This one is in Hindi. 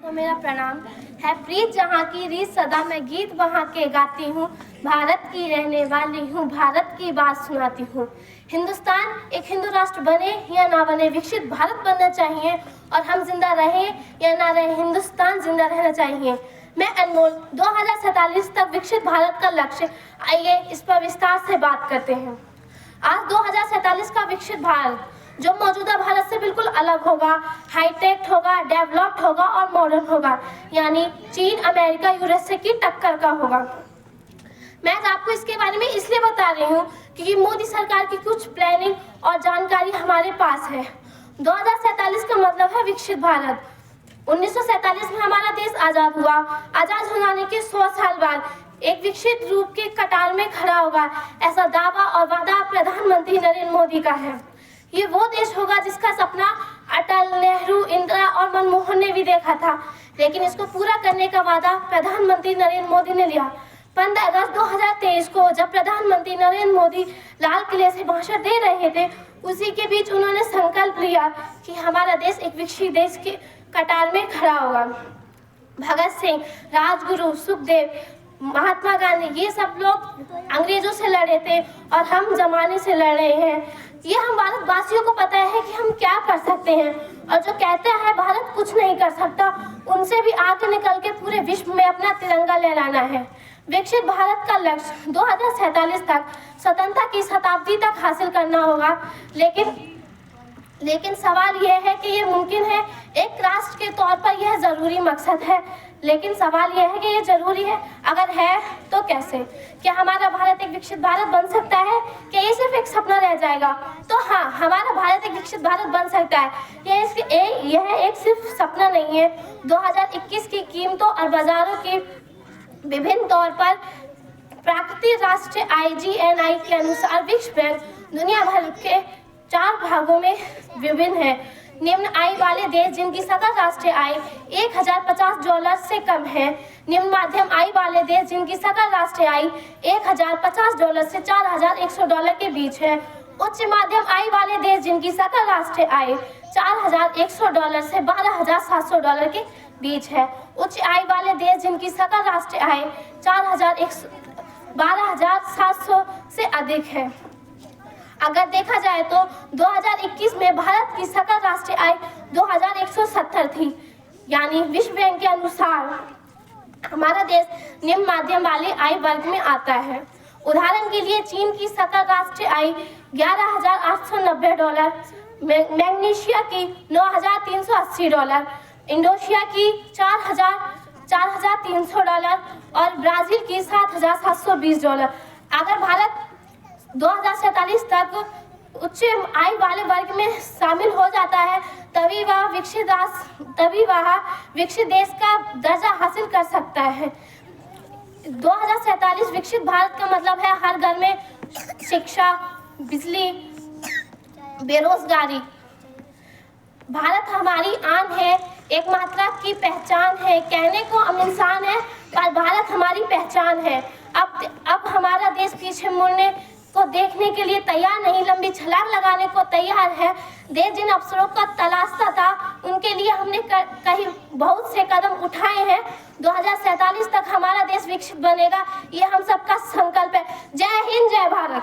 तो मेरा प्रणाम है। प्रीत जहाँ की रीत सदा मैं गीत वहाँ के गाती हूँ। भारत की रहने वाली हूँ, भारत की बात सुनाती हूँ। हिंदुस्तान एक हिंदू राष्ट्र बने या ना बने, विकसित भारत बनना चाहिए। और हम जिंदा रहें या ना रहें, हिंदुस्तान जिंदा रहना चाहिए। मैं अनमोल 2047 तक विकसित भारत का लक्ष्य, आइए इस पर विस्तार से बात करते हैं। आज 2047 का विकसित भारत जो मौजूदा भारत से बिल्कुल अलग होगा, हाईटेक होगा, डेवलप्ड होगा और मॉडर्न होगा, यानी चीन, अमेरिका, यूएसए की टक्कर का होगा। मैं आपको इसके बारे में इसलिए बता रही हूँ क्योंकि मोदी सरकार की कुछ प्लानिंग और जानकारी हमारे पास है। 2047 का मतलब है विकसित भारत। 1947 में हमारा देश आजाद हुआ। आजाद हो जाने के 100 साल बाद एक विकसित रूप के कतार में खड़ा होगा, ऐसा दावा और वादा प्रधानमंत्री नरेंद्र मोदी का है। ये वो देश होगा जिसका सपना अटल, नेहरू, इंदिरा और मनमोहन ने भी देखा था, लेकिन इसको पूरा करने का वादा प्रधानमंत्री नरेंद्र मोदी ने लिया। 15 अगस्त 2023 को जब प्रधानमंत्री नरेंद्र मोदी लाल किले से भाषण दे रहे थे, उसी के बीच उन्होंने संकल्प लिया कि हमारा देश एक विकसित देश के कतार में खड़ा होगा। भगत सिंह, राजगुरु, सुखदेव, महात्मा गांधी, ये सब लोग अंग्रेजों से लड़े थे और हम जमाने से लड़ रहे हैं। ये हम भारतवासियों को पता है कि हम क्या कर सकते हैं, और जो कहते हैं भारत कुछ नहीं कर सकता, उनसे भी आगे निकल के पूरे विश्व में अपना तिरंगा लहराना है। विकसित भारत का लक्ष्य 2047 तक स्वतंत्रता की शताब्दी तक हासिल करना होगा, लेकिन सवाल यह है कि ये मुमकिन है? एक राष्ट्र के तौर पर यह जरूरी मकसद है, लेकिन सवाल यह है कि ये जरूरी है? अगर है तो कैसे? क्या हमारा भारत एक विकसित भारत बन सकता है? क्या ये सिर्फ एक सपना रह जाएगा? तो हाँ, हमारा भारत एक विकसित भारत बन सकता है। यह एक सिर्फ सपना नहीं है। 2021 की कीमतों और बाजारों की विभिन्न तौर पर प्राकृतिक राष्ट्रीय IGNI के अनुसार विश्व बैंक दुनिया भर के 4 भागों में विभिन्न है। निम्न आय वाले देश जिनकी सकल राष्ट्रीय आय $1050 से कम है। निम्न मध्यम आय वाले देश जिनकी सकल राष्ट्रीय आय $1050 से $4100 के बीच है। उच्च मध्यम आय वाले देश जिनकी सकल राष्ट्रीय आय $4100 से $12700 के बीच है। उच्च आय वाले देश जिनकी सकल राष्ट्रीय आय 12,700 से अधिक है। अगर देखा जाए तो 2021 में भारत की सकल राष्ट्रीय आय 2170 थी, यानी विश्व बैंक के अनुसार हमारा देश निम्न माध्यम वाले आय वर्ग में आता है। उदाहरण के लिए चीन की सकल राष्ट्रीय आय $11,890, मैग्नीशिया की $9,380, इंडोनेशिया की $4,300 और ब्राजील की $7,720। अगर भारत 2047 तक उच्च आय वाले वर्ग में शामिल हो जाता है, तभी वह विकसित देश का दर्जा हासिल कर सकता है। 2047 विकसित भारत का मतलब है हर घर में शिक्षा, बिजली, बेरोजगारी। भारत हमारी आन है, एक मात्रा की पहचान है। कहने को हम इंसान है, पर भारत हमारी पहचान है। अब हमारा देश पीछे मुड़ने को देखने के लिए तैयार नहीं, लंबी छलांग लगाने को तैयार है। देश जिन अवसरों का तलाशता था, उनके लिए हमने कहीं बहुत से कदम उठाए हैं। 2047 तक हमारा देश विकसित बनेगा, ये हम सबका संकल्प है। जय हिंद, जय भारत।